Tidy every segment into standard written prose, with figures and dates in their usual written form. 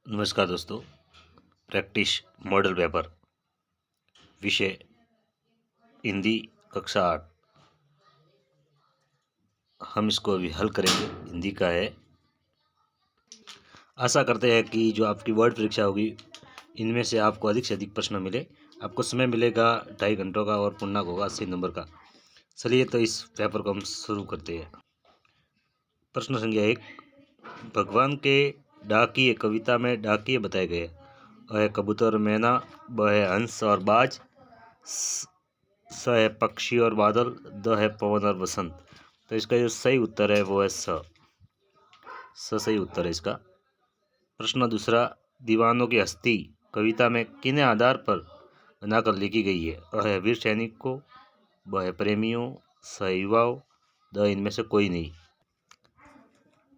नमस्कार दोस्तों। Practice model paper विषय हिंदी कक्षा 8। हम इसको अभी हल करेंगे। हिंदी का है। आशा करते हैं कि जो आपकी वर्ड परीक्षा होगी इनमें से आपको अधिक से अधिक प्रश्न मिले। आपको समय मिलेगा 2.5 घंटों का और पूर्णांक होगा 80 नंबर का। चलिए तो इस पेपर को हम शुरू करते हैं। प्रश्न संख्या 1। भगवान के डाकिए कविता में डाकिए बताए गए। अ है कबूतर और मैना, ब है हंस और बाज, स है पक्षी और बादल, द है पवन और बसंत। तो इसका जो सही उत्तर है वो है स सही उत्तर है इसका। प्रश्न दूसरा। दीवानों की हस्ती कविता में किन आधार पर बनाकर लिखी गई है। अ है वीर सैनिक को, ब है प्रेमियों, स है युवाओं, द इनमें से कोई नहीं।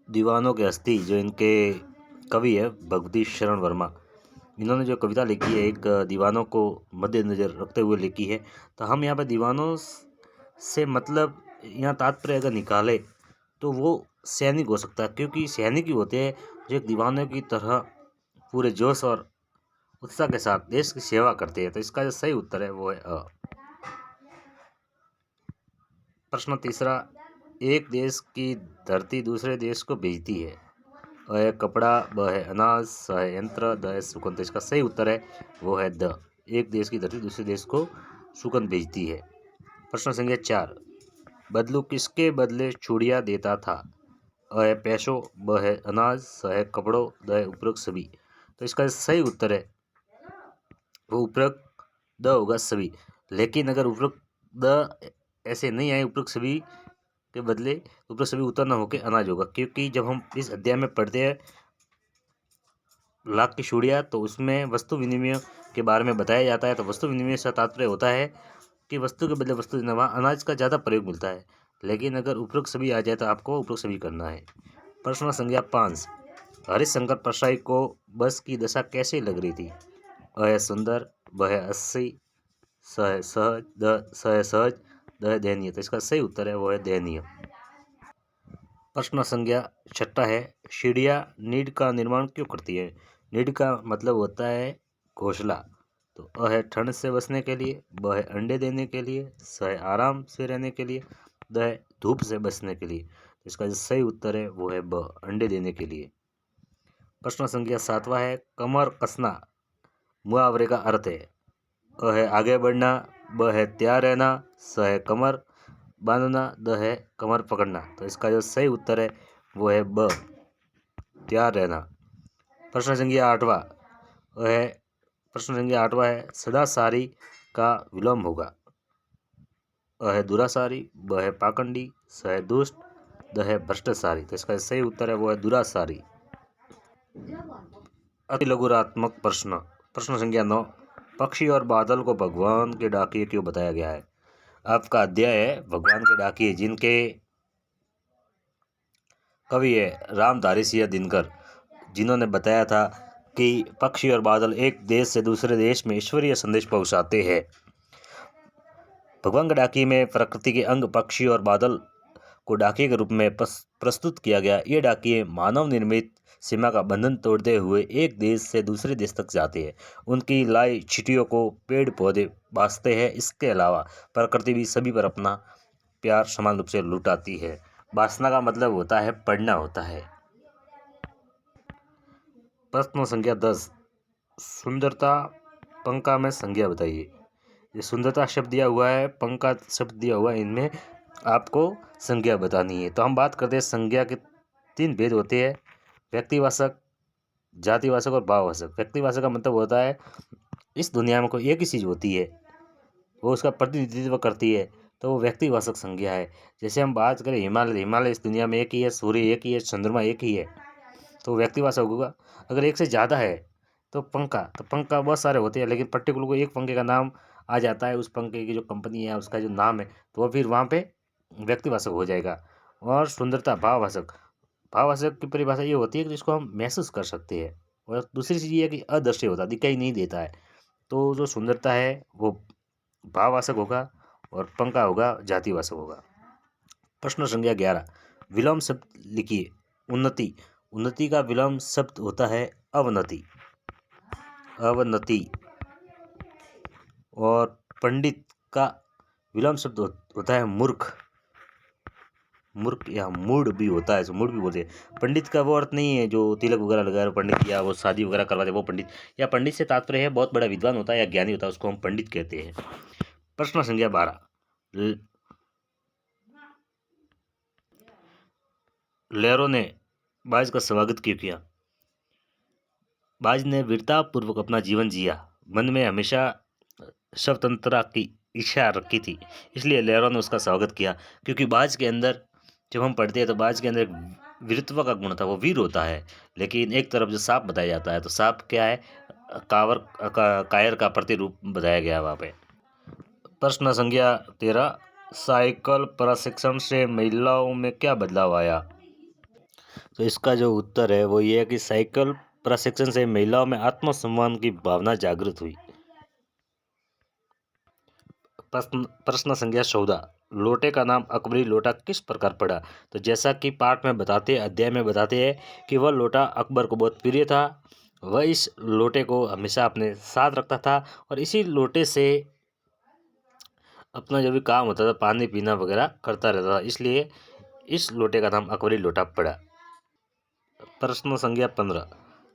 दीवानों की हस्ती जो इनके कवि है भगवती शरण वर्मा, इन्होंने जो कविता लिखी है एक दीवानों को मद्देनजर रखते हुए लिखी है। तो हम यहाँ पे दीवानों से मतलब यहाँ तात्पर्य अगर निकाले तो वो सैनिक हो सकता है, क्योंकि सैनिक ही होते हैं जो एक दीवानों की तरह पूरे जोश और उत्साह के साथ देश की सेवा करते हैं। तो इसका जो सही उत्तर है वो है अ। प्रश्न तीसरा। एक देश की धरती दूसरे देश को भेजती है। अ है कपड़ा, ब है अनाज, स है यंत्र, द है सुगंध। तो इसका सही उत्तर है वो है द। एक देश की धरती दूसरे देश को सुगंध भेजती है। प्रश्न संख्या 4। बदलू किसके बदले चूड़ियाँ देता था। अ है पैसों, ब है अनाज, स है कपड़ों, द है उपरोक्त सभी। तो इसका सही उत्तर है वो उपरोक्त द होगा सभी। लेकिन अगर उपरोक्त द ऐसे नहीं आए उपरोक्त सभी के बदले, उपरोक्त सभी उत्तर न होकर अनाज होगा, क्योंकि जब हम इस अध्याय में पढ़ते हैं लाख की चूड़ियाँ तो उसमें वस्तु विनिमय के बारे में बताया जाता है। तो वस्तु विनिमय से तात्पर्य होता है कि वस्तु के बदले वस्तु देना, वहाँ अनाज का ज़्यादा प्रयोग मिलता है। लेकिन अगर उपरोक्त सभी आ जाए तो आपको उपरोक्त सभी करना है। प्रश्न संख्या 5। हरिशंकर परसाई को बस की दशा कैसे लग रही थी। अ है सुंदर, ब है अस्सी, स है सहज, स है सहज, द है दयनीय। तो इसका सही उत्तर है वो है दयनीय। प्रश्न संख्या 6 है। चिड़िया नीड का निर्माण क्यों करती है। नीड का मतलब होता है घोंसला। तो अ है ठंड से बचने के लिए, ब है अंडे देने के लिए, स है आराम से रहने के लिए, द है धूप से बचने के लिए। तो इसका जो सही उत्तर है वो है ब, अंडे देने के लिए। प्रश्न संख्या 7वां है। कमर कसना मुहावरे का अर्थ है। अ है आगे बढ़ना, ब है तैयार रहना, स है कमर बांधना, द है कमर पकड़ना। तो इसका जो सही उत्तर है वो है ब, तैयार रहना। प्रश्न संख्या 8वां है। प्रश्न संख्या 8वां है। सदा सारी का विलोम होगा। अ है दुरासारी, ब है पाखंडी, स है दुष्ट, द है भ्रष्टाचारी। तो इसका सही उत्तर है वो है दुरासारी। अति लघुरात्मक प्रश्न। प्रश्न संख्या 9। पक्षी और बादल को भगवान के डाकिए क्यों बताया गया है। आपका अध्याय है भगवान के डाकिए, जिनके कवि है रामधारी सिंह दिनकर, जिन्होंने बताया था कि पक्षी और बादल एक देश से दूसरे देश में ईश्वरीय संदेश पहुंचाते हैं। भगवान के डाकिए में प्रकृति के अंग पक्षी और बादल को डाकिए के रूप में प्रस्तुत किया गया। ये डाकिए मानव निर्मित सीमा का बंधन तोड़ते हुए एक देश से दूसरे देश तक जाते हैं। उनकी लाई चिट्ठियों को पेड़ पौधे बांसते हैं। इसके अलावा प्रकृति भी सभी पर अपना प्यार समान रूप से लुटाती है। बासना का मतलब होता है पढ़ना होता है। प्रश्न संख्या 10। सुंदरता पंका में संज्ञा बताइए। ये सुंदरता शब्द दिया हुआ है, पंका शब्द दिया हुआ है, इनमें आपको संज्ञा बतानी है। तो हम बात करते हैं संज्ञा के 3 भेद होते हैं। व्यक्तिवाचक, जातिवाचक और भाववाचक। व्यक्तिवाचक का मतलब होता है इस दुनिया में कोई एक ही चीज़ होती है, वो उसका प्रतिनिधित्व करती है, तो वो व्यक्तिवाचक संज्ञा है। जैसे हम बात करें हिमालय, हिमालय इस दुनिया में एक ही है, सूर्य एक ही है, चंद्रमा एक ही है, तो व्यक्तिवाचक होगा। अगर एक से ज़्यादा है तो पंखा, तो पंखा बहुत सारे होते हैं, लेकिन पर्टिकुलर को एक पंखे का नाम आ जाता है, उस पंखे की जो कंपनी है उसका जो नाम है, तो वो फिर वहाँ पे व्यक्तिवाचक हो जाएगा। और सुंदरता भाववाचक। भाववाचक की परिभाषा ये होती है कि जिसको हम महसूस कर सकते हैं। और दूसरी चीज़ ये है कि अदृश्य होता है, दिखाई नहीं देता है। तो जो सुंदरता है वो भाववाचक होगा और पंखा होगा जातिवाचक होगा। प्रश्न संख्या 11। विलोम शब्द लिखिए। उन्नति, उन्नति का विलोम शब्द होता है अवनति, अवनति। और पंडित का विलोम शब्द होता है मूर्ख, मूर्ख या मूड भी होता है, मूड भी बोलते हैं। पंडित का वो अर्थ नहीं है जो तिलक वगैरह लगा रहे पंडित, या वो शादी वगैरह करवाते वो पंडित, या पंडित से तात्पर्य है बहुत बड़ा विद्वान होता है या ज्ञानी होता है, उसको हम पंडित कहते हैं। प्रश्न संख्या 12, लहरों ने बाज का स्वागत क्यों किया? बाज ने वीरता पूर्वक अपना जीवन जिया, मन में हमेशा स्वतंत्रता की इच्छा रखी थी, इसलिए लहरों ने उसका स्वागत किया। क्योंकि बाज के अंदर जब हम पढ़ते हैं तो बाज के अंदर एक वीरत्व का गुण था, वो वीर होता है। लेकिन एक तरफ जो सांप बताया जाता है, तो सांप क्या है? कायर का प्रतिरूप बताया गया वहाँ पे। प्रश्न संख्या 13, साइकिल प्रशिक्षण से महिलाओं में क्या बदलाव आया? तो इसका जो उत्तर है वो ये है कि साइकिल प्रशिक्षण से महिलाओं में आत्मसम्मान की भावना जागृत हुई। प्रश्न संख्या 14, लोटे का नाम अकबरी लोटा किस प्रकार पड़ा? तो जैसा कि पाठ में बताते, अध्याय में बताते हैं कि वह लोटा अकबर को बहुत प्रिय था, वह इस लोटे को हमेशा अपने साथ रखता था और इसी लोटे से अपना जो भी काम होता था, पानी पीना वगैरह करता रहता था, इसलिए इस लोटे का नाम अकबरी लोटा पड़ा। प्रश्न संख्या 15,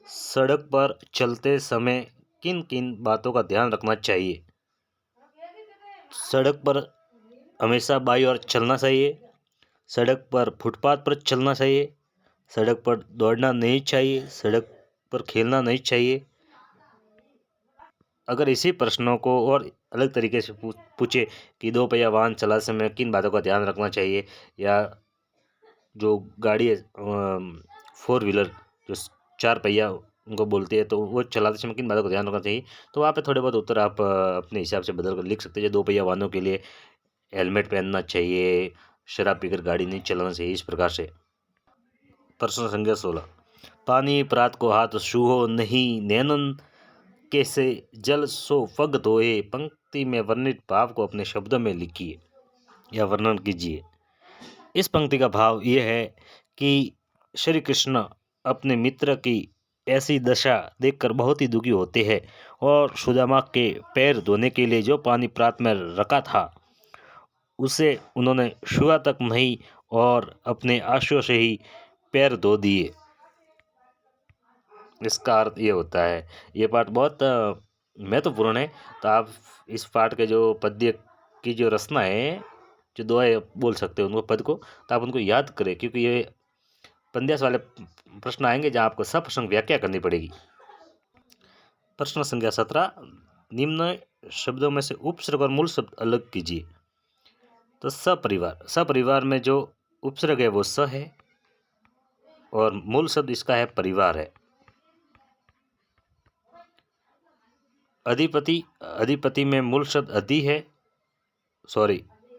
सड़क पर चलते समय किन किन बातों का ध्यान रखना चाहिए? सड़क पर हमेशा बाईं ओर चलना चाहिए, सड़क पर फुटपाथ पर चलना चाहिए, सड़क पर दौड़ना नहीं चाहिए, सड़क पर खेलना नहीं चाहिए। अगर इसी प्रश्नों को और अलग तरीके से पूछे कि दो पहिया वाहन चलाते समय किन बातों का ध्यान रखना चाहिए, या जो गाड़ी है 4 व्हीलर जो 4 पहिया उनको बोलते हैं, तो वो चलाते समय किन बातों का ध्यान रखना चाहिए, तो वहाँ पे थोड़े बहुत उत्तर आप अपने हिसाब से बदल कर लिख सकते हैं। जो 2 पहिया वाहनों के लिए हेलमेट पहनना चाहिए, शराब पीकर गाड़ी नहीं चलाना चाहिए, इस प्रकार से। प्रश्न संख्या 16, पानी प्रात को हाथ छूहो नहीं, नैनन कैसे जल सो पग धोए, पंक्ति में वर्णित भाव को अपने शब्दों में लिखिए या वर्णन कीजिए। इस पंक्ति का भाव ये है कि श्री कृष्ण अपने मित्र की ऐसी दशा देखकर बहुत ही दुखी होते हैं और सुदामा के पैर धोने के लिए जो पानी प्रात में रखा था उसे उन्होंने छुआ तक नहीं और अपने आंसुओं से ही पैर धो दिए। इसका अर्थ ये होता है, ये पाठ बहुत महत्वपूर्ण है। तो आप इस पाठ के जो पद्य की जो रचना है, जो दुआएं बोल सकते हैं उनको पद को, तो आप उनको याद करें, क्योंकि ये पंद्यास वाले प्रश्न आएंगे जहाँ आपको सब प्रश्न व्याख्या करनी पड़ेगी। प्रश्न संख्या 17, निम्न शब्दों में से उपसर्ग और मूल शब्द अलग कीजिए। तो सपरिवार, सपरिवार में जो उपसर्ग है वो स है और मूल शब्द इसका है परिवार है। अधिपति, अधिपति में मूल शब्द अधि है,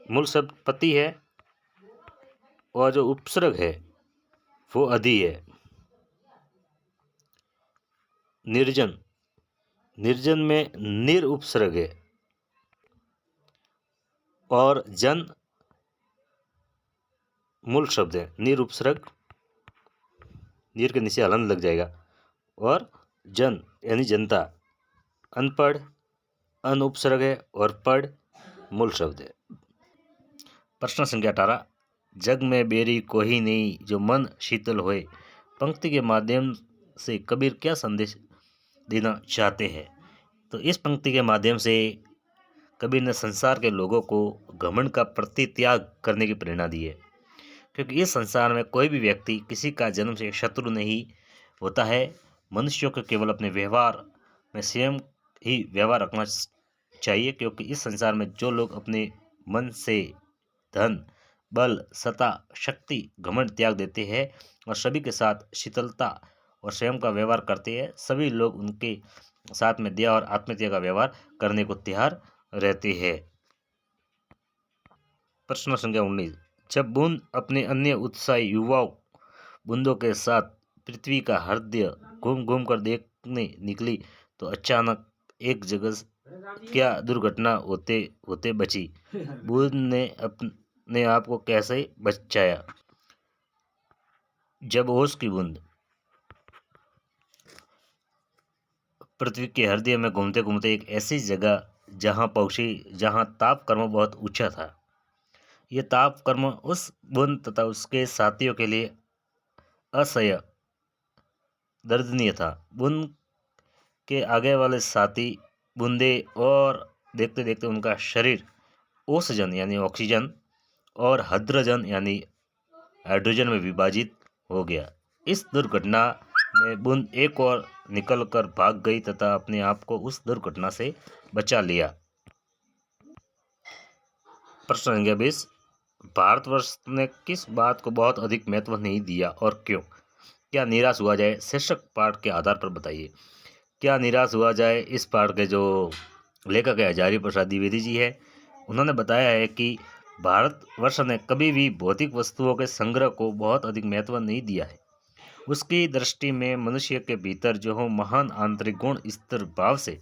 मूल शब्द पति है और जो उपसर्ग है वो अधि है। निर्जन, निर्जन में निर उपसर्ग है और जन मूल शब्द है, निर उपसर्ग, निर के नीचे हलन लग जाएगा, और जन यानी जनता, अनपढ़ अन उपसर्ग है और पढ़ मूल शब्द है। प्रश्न संख्या 18, जग में बेरी कोई नहीं जो मन शीतल होए, पंक्ति के माध्यम से कबीर क्या संदेश देना चाहते हैं? तो इस पंक्ति के माध्यम से कबीर ने संसार के लोगों को घमंड का प्रतित्याग करने की प्रेरणा दी है, क्योंकि इस संसार में कोई भी व्यक्ति किसी का जन्म से शत्रु नहीं होता है। मनुष्यों को केवल अपने व्यवहार में स्वयं ही व्यवहार रखना चाहिए, क्योंकि इस संसार में जो लोग अपने मन से धन, बल, सत्ता, शक्ति, घमंड त्याग देते हैं और सभी के साथ शीतलता और स्वयं का व्यवहार करते हैं, सभी लोग उनके साथ में दया और आत्मीयता का व्यवहार करने को तैयार रहते हैं। प्रश्न संख्या 19, जब बूंद अपने अन्य उत्साही युवाओं बूंदों के साथ पृथ्वी का हृदय घूम घूम कर देखने निकली तो अचानक एक जगह क्या दुर्घटना होते होते बची? बूंद ने अपने आप को कैसे बचाया? जब ओस की बूंद पृथ्वी के हृदय में घूमते घूमते एक ऐसी जगह जहाँ पहुँची जहाँ ताप कर्म बहुत ऊंचा था। ये ताप कर्म उस बुन तथा उसके साथियों के लिए असह्य दर्दनीय था। बुन के आगे वाले साथी बूंदे और देखते देखते उनका शरीर ओसजन यानी ऑक्सीजन और हड्रोजन यानी हाइड्रोजन में विभाजित हो गया। इस दुर्घटना में बूंद एक और निकलकर भाग गई तथा अपने आप को उस दुर्घटना से बचा लिया। प्रश्न संख्या 20, भारतवर्ष ने किस बात को बहुत अधिक महत्व नहीं दिया और क्यों? क्या निराश हुआ जाए? शीर्षक पाठ के आधार पर बताइए। क्या निराश हुआ जाए? इस पाठ के जो लेखक है हजारी प्रसाद द्विवेदी जी है, उन्होंने बताया है कि भारतवर्ष ने कभी भी भौतिक वस्तुओं के संग्रह को बहुत अधिक महत्व नहीं दिया है। उसकी दृष्टि में मनुष्य के भीतर जो महान आंतरिक गुण स्थिर भाव से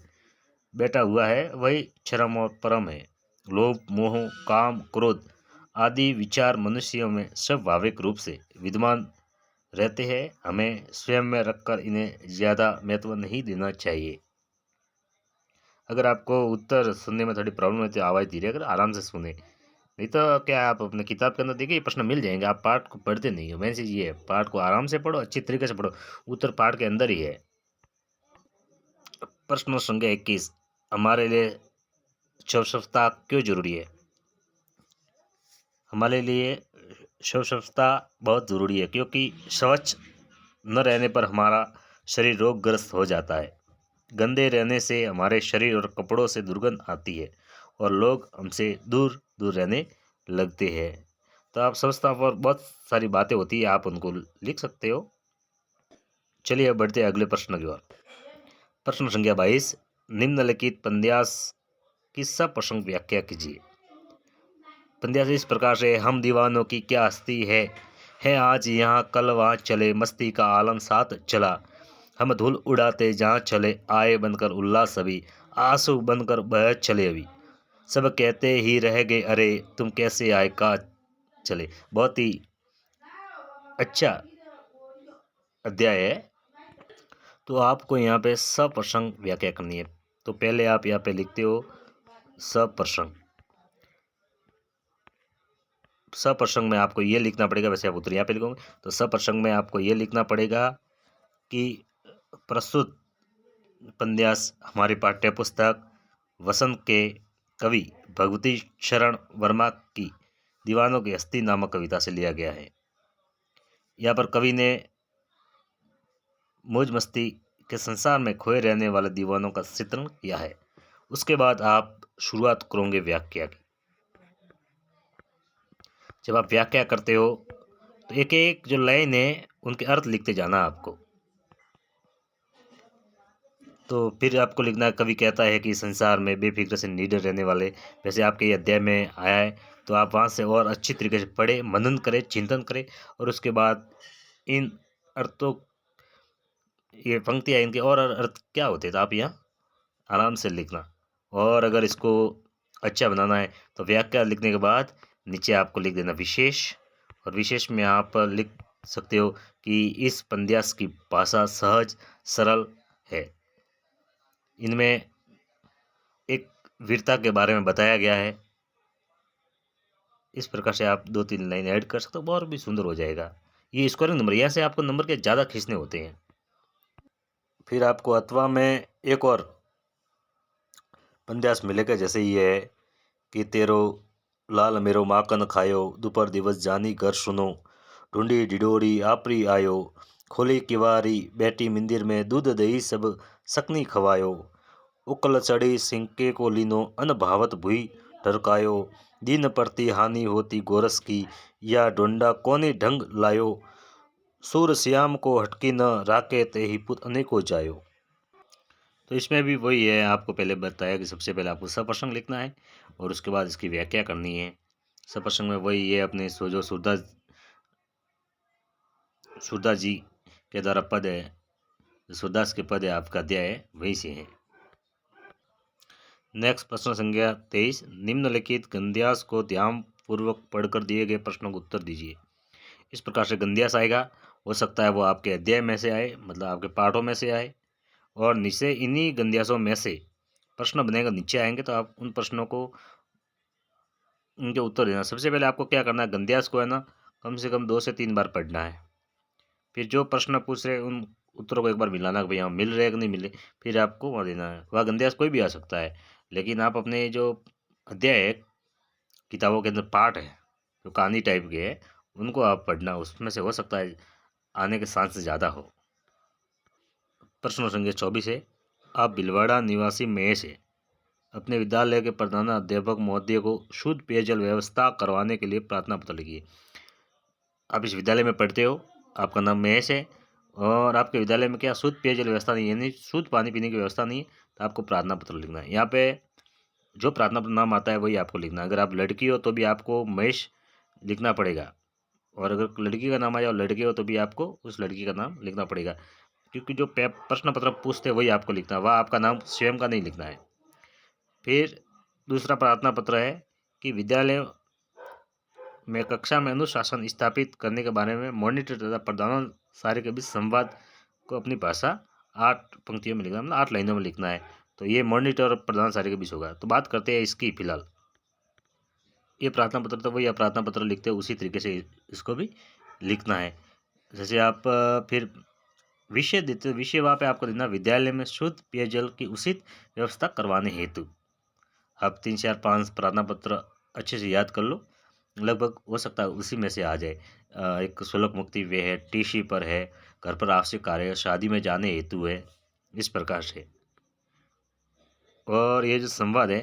बैठा हुआ है वही क्षरम और परम है। लोभ, मोह, काम, क्रोध आदि विचार मनुष्यों में स्वाभाविक रूप से विद्यमान रहते हैं। हमें स्वयं में रखकर इन्हें ज़्यादा महत्व नहीं देना चाहिए। अगर आपको उत्तर सुनने में थोड़ी प्रॉब्लम है तो आवाज़ धीरे कर आराम से सुने, नहीं तो क्या आप अपने किताब के अंदर देखिए ये प्रश्न मिल जाएंगे। आप पाठ को पढ़ते नहीं हो, मैसेज ये है, पाठ को आराम से पढ़ो, अच्छी तरीके से पढ़ो, उत्तर पाठ के अंदर ही है। प्रश्न संख्या 21, हमारे लिए स्वच्छता क्यों जरूरी है? हमारे लिए स्वच्छता बहुत ज़रूरी है क्योंकि स्वच्छ न रहने पर हमारा शरीर रोगग्रस्त हो जाता है। गंदे रहने से हमारे शरीर और कपड़ों से दुर्गंध आती है और लोग हमसे दूर दूर रहने लगते हैं। तो आप स्वच्छता पर बहुत सारी बातें होती है, आप उनको लिख सकते हो। चलिए अब बढ़ते हैं अगले प्रश्न की ओर। प्रश्न संख्या 22, निम्नलिखित पंद्यास की सप्रसंग व्याख्या कीजिए। पंद्यास इस प्रकार से, हम दीवानों की क्या हस्ती है आज यहाँ कल वहाँ चले, मस्ती का आलम साथ चला, हम धूल उड़ाते जहाँ चले, आए बनकर उल्लास सभी, आंसू बनकर बह चले अभी, सब कहते ही रह गए अरे तुम कैसे आए का चले। बहुत ही अच्छा अध्याय है। तो आपको यहाँ पे सप्रसंग व्याख्या करनी है। तो पहले आप यहाँ पे लिखते हो सप्रसंग। सप्रसंग में आपको ये लिखना पड़ेगा, वैसे आप उत्तर यहाँ पे लिखोगे तो सप्रसंग में आपको ये लिखना पड़ेगा कि प्रस्तुत पंद्यास हमारी पाठ्य पुस्तक वसंत के कवि भगवती शरण वर्मा की दीवानों की हस्ती नामक कविता से लिया गया है। यहाँ पर कवि ने मौज मस्ती के संसार में खोए रहने वाले दीवानों का चित्रण किया है। उसके बाद आप शुरुआत करोगे व्याख्या की। जब आप व्याख्या करते हो तो एक एक जो लाइन है उनके अर्थ लिखते जाना आपको। तो फिर आपको लिखना, कवि कहता है कि संसार में बेफिक्र से निडर रहने वाले, वैसे आपके ये अध्याय में आया है तो आप वहाँ से और अच्छी तरीके से पढ़े, मनन करें, चिंतन करें और उसके बाद इन अर्थों, ये पंक्तियाँ इनके और अर्थ क्या होते हैं तो आप यहाँ आराम से लिखना। और अगर इसको अच्छा बनाना है तो व्याख्या लिखने के बाद नीचे आपको लिख देना विशेष, और विशेष में आप लिख सकते हो कि इस पंद्यास की भाषा सहज सरल है, इनमें एक वीरता के बारे में बताया गया है। इस प्रकार से आप 2-3 लाइन ऐड कर सकते हो और भी सुंदर हो जाएगा। ये स्कोरिंग नंबर, यहाँ से आपको नंबर के ज़्यादा खींचने होते हैं। फिर आपको अथवा में एक और पंद्यास मिलेगा, जैसे ये है कि तेरो लाल मेरो माकन खायो, दोपहर दिवस जानी घर सुनो, ढूंढी ढिडोरी आपरी आयो, खोली किवारी बैठी मंदिर में, दूध दही सब सकनी खवायो, उकल चढ़ी सिंके को लीनो, अन भावत भुई ढरकायो, दिन प्रति हानि होती गोरस की, या ढूंढा कोने ढंग लायो, सूर श्याम को हटकी न राके, ते ही पुत अनेको जायो। तो इसमें भी वही है, आपको पहले बताया कि सबसे पहले आपको सप्रसंग लिखना है और उसके बाद इसकी व्याख्या करनी है। सप्रसंग में वही है अपने जो सूरदास जी के द्वारा पद है, सूरदास के पद है, आपका अध्याय है वही से है। नेक्स्ट प्रश्न संख्या 23, निम्नलिखित गंध्यास को ध्यान पूर्वक पढ़कर दिए गए प्रश्नों का उत्तर दीजिए। इस प्रकार से गंध्यास आएगा, हो सकता है वो आपके अध्याय में से आए, मतलब आपके पाठों में से आए, और नीचे इन्हीं गंध्यासों में से प्रश्न बनेगा, नीचे आएंगे तो आप उन प्रश्नों को उनके उत्तर देना। सबसे पहले आपको क्या करना है, गंध्यास को है ना कम से कम 2 से 3 बार पढ़ना है। फिर जो प्रश्न पूछ रहे उन उत्तरों को एक बार मिलाना कि भाई हाँ मिल रहे कि नहीं मिले, फिर आपको वहाँ देना है। वह गंध्यास कोई भी आ सकता है, लेकिन आप अपने जो अध्याय है, किताबों के अंदर पाठ है जो कहानी टाइप के है, उनको आप पढ़ना, उसमें से हो सकता है आने के चांस ज़्यादा हो। प्रश्न संख्या 24 है, आप भीलवाड़ा निवासी महेश है, अपने विद्यालय के प्रधानाध्यापक महोदय को शुद्ध पेयजल व्यवस्था करवाने के लिए प्रार्थना पत्र लिखिए। आप इस विद्यालय में पढ़ते हो, आपका नाम महेश है, और आपके विद्यालय में क्या शुद्ध पेयजल व्यवस्था नहीं है, यानी शुद्ध पानी पीने की व्यवस्था नहीं है, तो आपको प्रार्थना पत्र लिखना है। यहाँ पे जो प्रार्थना पत्र नाम आता है वही आपको लिखना है। अगर आप लड़की हो तो भी आपको महेश लिखना पड़ेगा, और अगर लड़की का नाम आ जाए और लड़के हो तो भी आपको उस लड़की का नाम लिखना पड़ेगा, क्योंकि जो प्रश्न पत्र पूछते हैं वही आपको लिखना है, वह आपका नाम स्वयं का नहीं लिखना है। फिर दूसरा प्रार्थना पत्र है कि विद्यालय में कक्षा में अनुशासन स्थापित करने के बारे में मॉनिटर तथा प्रधानाचार्य के बीच संवाद को अपनी भाषा 8 पंक्तियों में लिखना, मतलब 8 लाइनों में लिखना है। तो ये मॉनिटर और प्रधानाचार्य के बीच होगा। तो बात करते हैं इसकी फिलहाल, ये प्रार्थना पत्र तो वही आप प्रार्थना पत्र लिखते हो उसी तरीके से इसको भी लिखना है। जैसे आप फिर विषय देते हो, विषय वहाँ पे आपको देना विद्यालय में शुद्ध पेयजल की उचित व्यवस्था करवाने हेतु। आप 3 4 5 प्रार्थना पत्र अच्छे से याद कर लो, लगभग हो सकता है उसी में से आ जाए। एक शुल्क मुक्ति वे है, टीसी पर है, घर पर आवश्यक कार्य, शादी में जाने हेतु है, इस प्रकार से। और ये जो संवाद है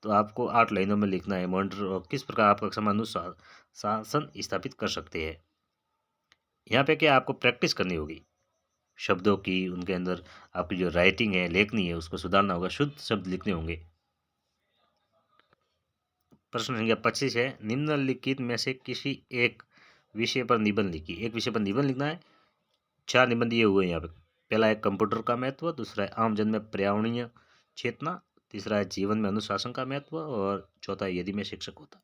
तो आपको 8 लाइनों में लिखना है। मॉनिटर और किस प्रकार आप कक्षा में अनुशासन स्थापित कर सकते हैं। यहाँ पे क्या आपको प्रैक्टिस करनी होगी शब्दों की, उनके अंदर आपकी जो राइटिंग है, लेखनी है, उसको सुधारना होगा, शुद्ध शब्द लिखने होंगे। प्रश्न संख्या 25 है, निम्नलिखित में से किसी एक विषय पर निबंध लिखिए। एक विषय पर निबंध लिखना है। 4 निबंध ये हुए यहाँ पे। पहला है कंप्यूटर का महत्व, दूसरा है आम जन में पर्यावरणीय चेतना, तीसरा है जीवन में अनुशासन का महत्व, और चौथा है यदि मैं शिक्षक होता।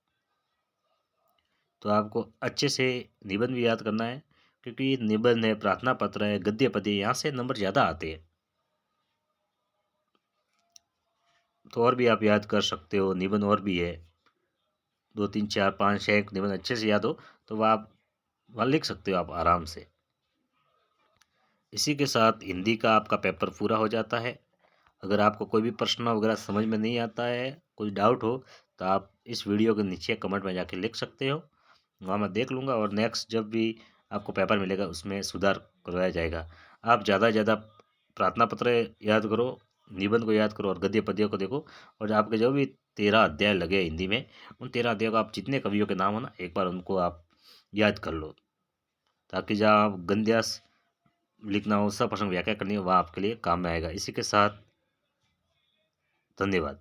तो आपको अच्छे से निबंध भी याद करना है, क्योंकि निबंध है, प्रार्थना पत्र है, गद्य पद्य, यहाँ से नंबर ज़्यादा आते हैं। तो और भी आप याद कर सकते हो, निबंध और भी है 2 3 4 5 6 एक निबंध अच्छे से याद हो तो वह आप वहाँ लिख सकते हो आप आराम से। इसी के साथ हिंदी का आपका पेपर पूरा हो जाता है। अगर आपको कोई भी प्रश्न वगैरह समझ में नहीं आता है, कोई डाउट हो, तो आप इस वीडियो के नीचे कमेंट में जाके लिख सकते हो, वहाँ मैं देख लूँगा, और नेक्स्ट जब भी आपको पेपर मिलेगा उसमें सुधार करवाया जाएगा। आप ज़्यादा से ज़्यादा प्रार्थना पत्र याद करो, निबंध को याद करो, और गद्य पद्य को देखो, और आपके जो भी 13 अध्याय लगे हिंदी में, उन 13 अध्याय को आप जितने कवियों के नाम हो ना, एक बार उनको आप याद कर लो, ताकि जहाँ आप गंध्यास लिखना हो, सब प्रसंग व्याख्या करनी हो, वह आपके लिए काम में आएगा। इसी के साथ धन्यवाद।